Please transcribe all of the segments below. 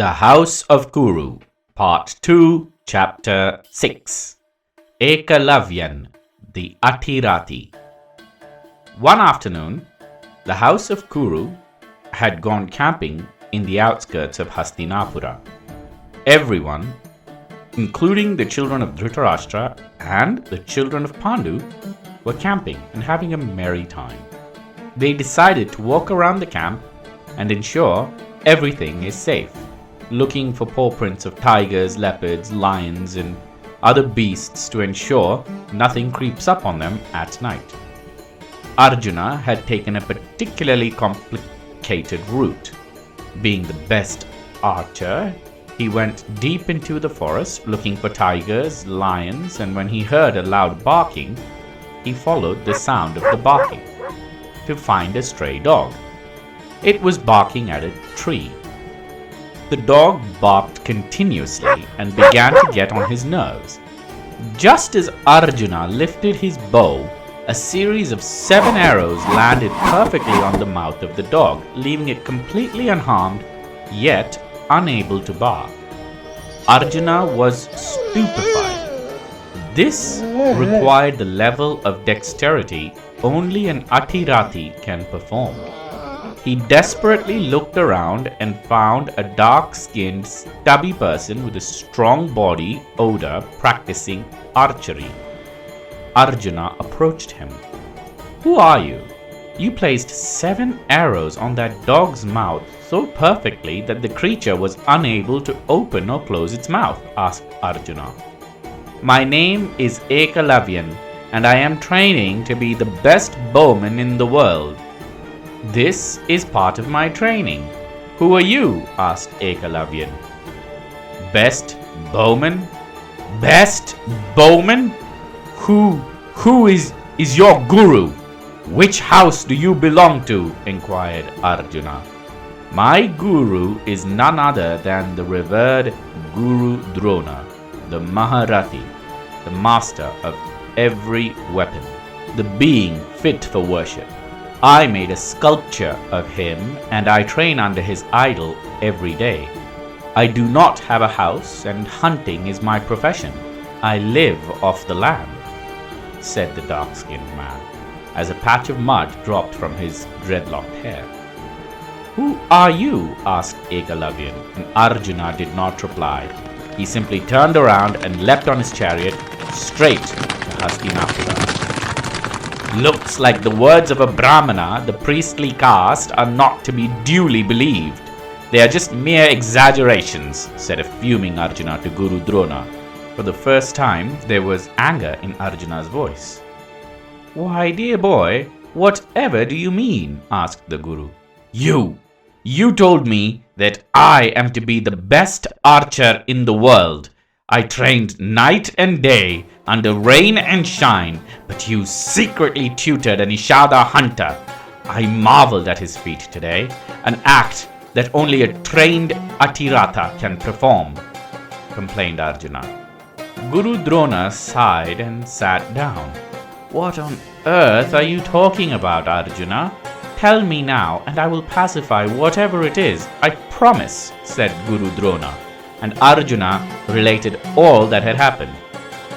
The House of Kuru, Part 2, Chapter 6. Ekalavyan, the Atiratha. One afternoon, the house of Kuru had gone camping in the outskirts of Hastinapura. Everyone, including the children of Dronacharya and the children of Pandu, were camping and having a merry time. They decided to walk around the camp and ensure everything is safe, looking for paw prints of tigers, leopards, lions, and other beasts to ensure nothing creeps up on them at night. Arjuna had taken a particularly complicated route. Being the best archer, he went deep into the forest looking for tigers, lions, and when he heard a loud barking, he followed the sound of the barking to find a stray dog. It was barking at a tree. The dog barked continuously and began to get on his nerves. Just as Arjuna lifted his bow, a series of 7 arrows landed perfectly on the mouth of the dog, leaving it completely unharmed, yet unable to bark. Arjuna was stupefied. This required the level of dexterity only an Atiratha can perform. He desperately looked around and found a dark-skinned, stubby person with a strong body odor practicing archery. Arjuna approached him. "Who are you? You placed 7 arrows on that dog's mouth so perfectly that the creature was unable to open or close its mouth," asked Arjuna. "My name is Ekalavyan, and I am training to be the best bowman in the world. This is part of my training." "Who are you?" asked Ekalavyan. "Best bowman? Best bowman? Who is your guru? Which house do you belong to?" inquired Arjuna. "My guru is none other than the revered Guru Drona, the Mahabharata, the master of every weapon, the being fit for worship. I made a sculpture of him and I train under his idol every day. I do not have a house and hunting is my profession. I live off the land," said the dark-skinned man, as a patch of mud dropped from his dreadlocked hair. "Who are you?" asked Ekalavyan, and Arjuna did not reply. He simply turned around and leapt on his chariot straight to Hastinapura. "Looks like the words of a Brahmana, the priestly caste, are not to be duly believed. They are just mere exaggerations," said a fuming Arjuna to Guru Drona. For the first time, there was anger in Arjuna's voice. "Why, dear boy, whatever do you mean?" asked the Guru. You told me that I am to be the best archer in the world. I trained night and day, under rain and shine, but you secretly tutored a Nishada hunter. I marveled at his feat today, an act that only a trained Atiratha can perform," complained Arjuna. Guru Drona sighed and sat down. "What on earth are you talking about, Arjuna? Tell me now, and I will pacify whatever it is, I promise," said Guru Drona, and Arjuna related all that had happened.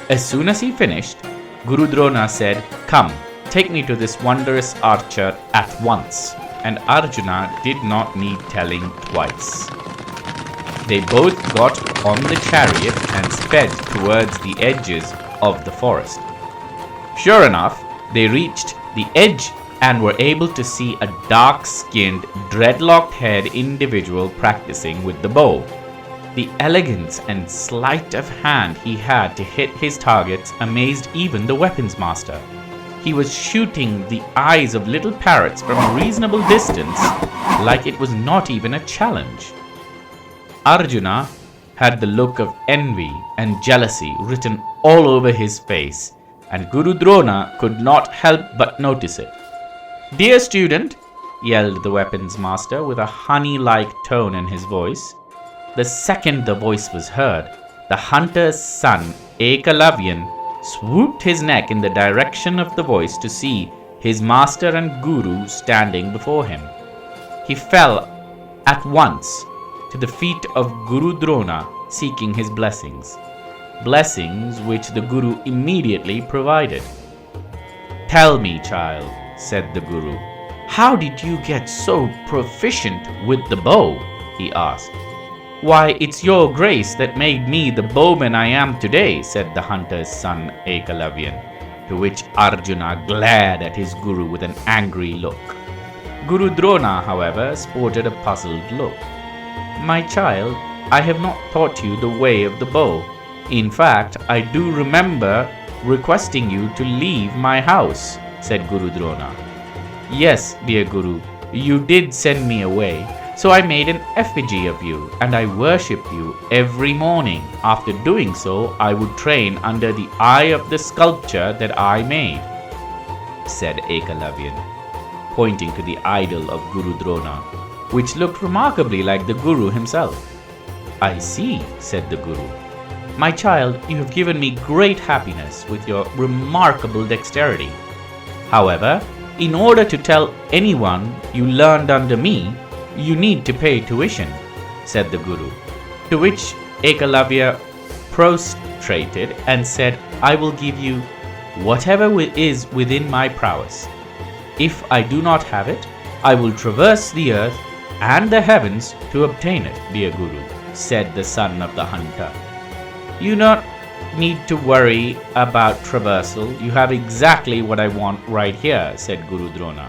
As soon as he finished, Guru Drona said, "Come, take me to this wondrous archer at once," and Arjuna did not need telling twice. They both got on the chariot and sped towards the edges of the forest. Sure enough, they reached the edge and were able to see a dark-skinned, dreadlocked-haired individual practicing with the bow. The elegance and sleight of hand he had to hit his targets amazed even the weapons master. He was shooting the eyes of little parrots from a reasonable distance, like it was not even a challenge. Arjuna had the look of envy and jealousy written all over his face, and Guru Drona could not help but notice it. "Dear student," yelled the weapons master with a honey-like tone in his voice. The second the voice was heard, the hunter's son, Ekalavyan, swooped his neck in the direction of the voice to see his master and guru standing before him. He fell at once to the feet of Guru Drona seeking his blessings. Blessings which the Guru immediately provided. "Tell me, child," said the Guru, "how did you get so proficient with the bow?" he asked. "Why, it's your grace that made me the bowman I am today," said the hunter's son Ekalavyan, to which Arjuna glared at his Guru with an angry look. Guru Drona, however, sported a puzzled look. "My child, I have not taught you the way of the bow. In fact, I do remember requesting you to leave my house," said Guru Drona. "Yes, dear Guru, you did send me away, so I made an effigy of you, and I worshipped you every morning. After doing so, I would train under the eye of the sculpture that I made," said Ekalavyan, pointing to the idol of Guru Drona, which looked remarkably like the Guru himself. "I see," said the Guru. "My child, you have given me great happiness with your remarkable dexterity. However, in order to tell anyone you learned under me, you need to pay tuition," said the Guru, to which Ekalavya prostrated and said, "I will give you whatever is within my prowess. If I do not have it, I will traverse the earth and the heavens to obtain it, dear Guru," said the son of the hunter. "You don't need to worry about traversal. You have exactly what I want right here," said Guru Drona.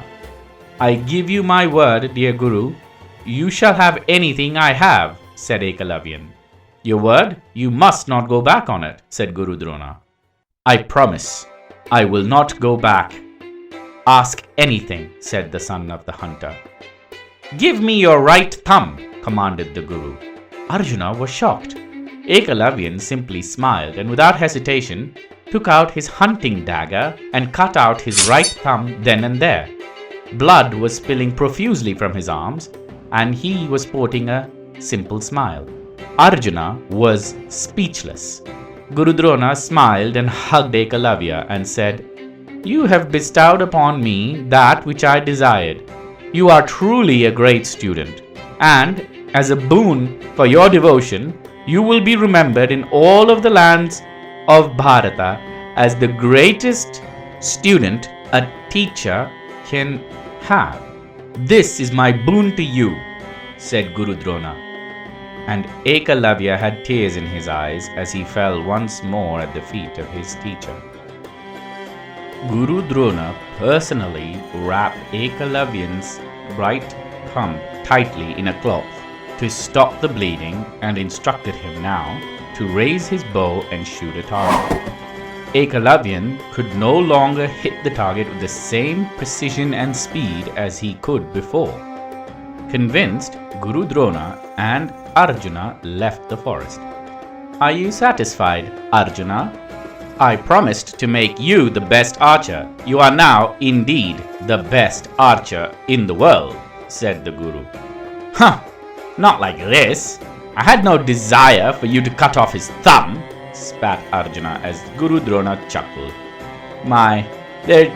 "I give you my word, dear Guru, you shall have anything I have," said Ekalavyan. "Your word? You must not go back on it," said Guru Drona. "I promise I will not go back. Ask anything," said the son of the hunter. "Give me your right thumb," commanded the Guru. Arjuna was shocked. Ekalavyan simply smiled and without hesitation took out his hunting dagger and cut out his right thumb then and there. Blood was spilling profusely from his arms and he was sporting a simple smile. Arjuna was speechless. Guru Drona smiled and hugged Ekalavya and said, "You have bestowed upon me that which I desired. You are truly a great student, and as a boon for your devotion, you will be remembered in all of the lands of Bharata as the greatest student a teacher can have. This is my boon to you," said Guru Drona. And Ekalavya had tears in his eyes as he fell once more at the feet of his teacher. Guru Drona personally wrapped Ekalavyan's right thumb tightly in a cloth to stop the bleeding and instructed him now to raise his bow and shoot a target. Ekalavyan could no longer hit the target with the same precision and speed as he could before. Convinced, Guru Drona and Arjuna left the forest. "Are you satisfied, Arjuna? I promised to make you the best archer. You are now indeed the best archer in the world," said the Guru. "Huh! Not like this. I had no desire for you to cut off his thumb," spat Arjuna as Guru Drona chuckled. "My, there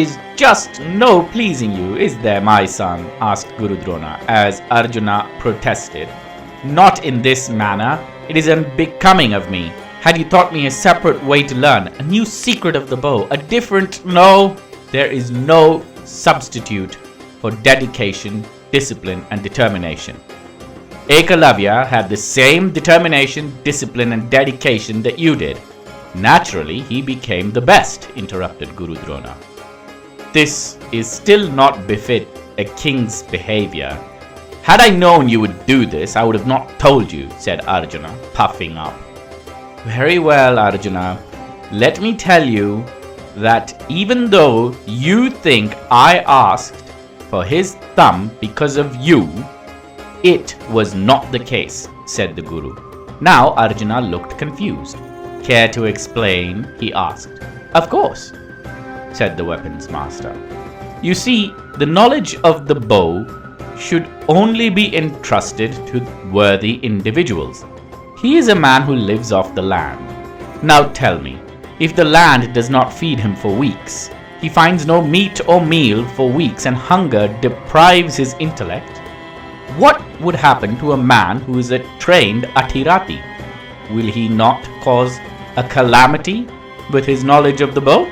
is just no pleasing you, is there, my son?" asked Guru Drona as Arjuna protested. "Not in this manner. It is unbecoming of me. Had you taught me a separate way to learn, a new secret of the bow, a different... No, there is no substitute for dedication, discipline, and determination. Ekalavya had the same determination, discipline, and dedication that you did. Naturally, he became the best," interrupted Guru Drona. "This is still not befit a king's behavior. Had I known you would do this, I would have not told you," said Arjuna, puffing up. "Very well, Arjuna. Let me tell you that even though you think I asked for his thumb because of you, it was not the case," said the Guru. Now Arjuna looked confused. "Care to explain?" he asked. "Of course," said the weapons master. "You see, the knowledge of the bow should only be entrusted to worthy individuals. He is a man who lives off the land. Now tell me, if the land does not feed him for weeks, he finds no meat or meal for weeks, and hunger deprives his intellect, What would happen to a man who is a trained Atirati? Will he not cause a calamity with his knowledge of the bow?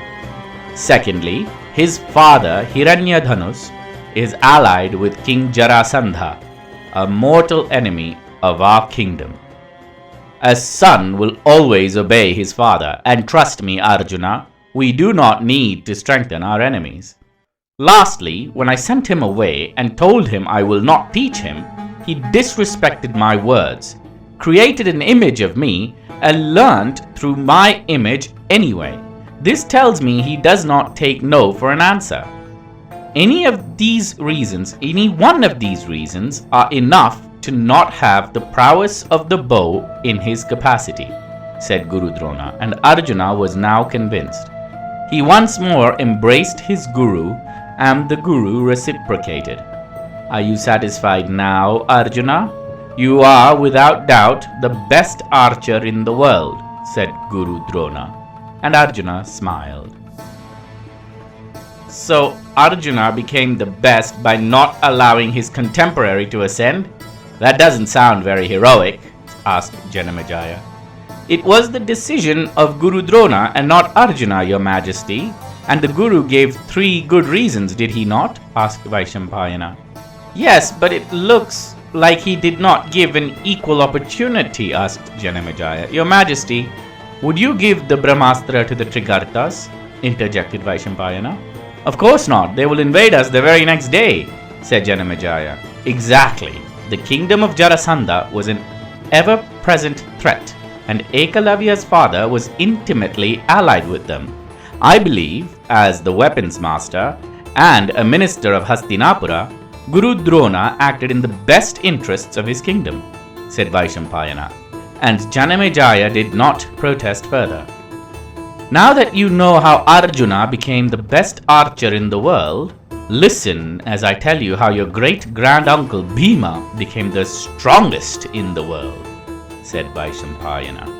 Secondly, his father Hiranyadhanus is allied with King Jarasandha, a mortal enemy of our kingdom. A son will always obey his father, and trust me, Arjuna, we do not need to strengthen our enemies. Lastly, when I sent him away and told him I will not teach him, he disrespected my words, created an image of me, and learnt through my image anyway. This tells me he does not take no for an answer. Any one of these reasons are enough to not have the prowess of the bow in his capacity, said Guru Drona, and Arjuna was now convinced. He once more embraced his Guru, and the Guru reciprocated. Are you satisfied now, Arjuna? You are without doubt the best archer in the world, said Guru Drona, and Arjuna smiled. So Arjuna became the best by not allowing his contemporary to ascend? That doesn't sound very heroic, asked Janamejaya. It was the decision of Guru Drona and not Arjuna, your majesty, and the Guru gave 3 good reasons, did he not? Asked Vaishampayana. Yes, but it looks like he did not give an equal opportunity, asked Janamejaya. Your majesty, would you give the Brahmastra to the Trigartas? Interjected Vaishampayana. Of course not, they will invade us the very next day, said Janamejaya. Exactly. The kingdom of Jarasandha was an ever-present threat, and Ekalavya's father was intimately allied with them. I believe, as the weapons master and a minister of Hastinapura, Guru Drona acted in the best interests of his kingdom, said Vaishampayana, and Janamejaya did not protest further. Now that you know how Arjuna became the best archer in the world, listen as I tell you how your great-granduncle Bhima became the strongest in the world, said Vaishampayana.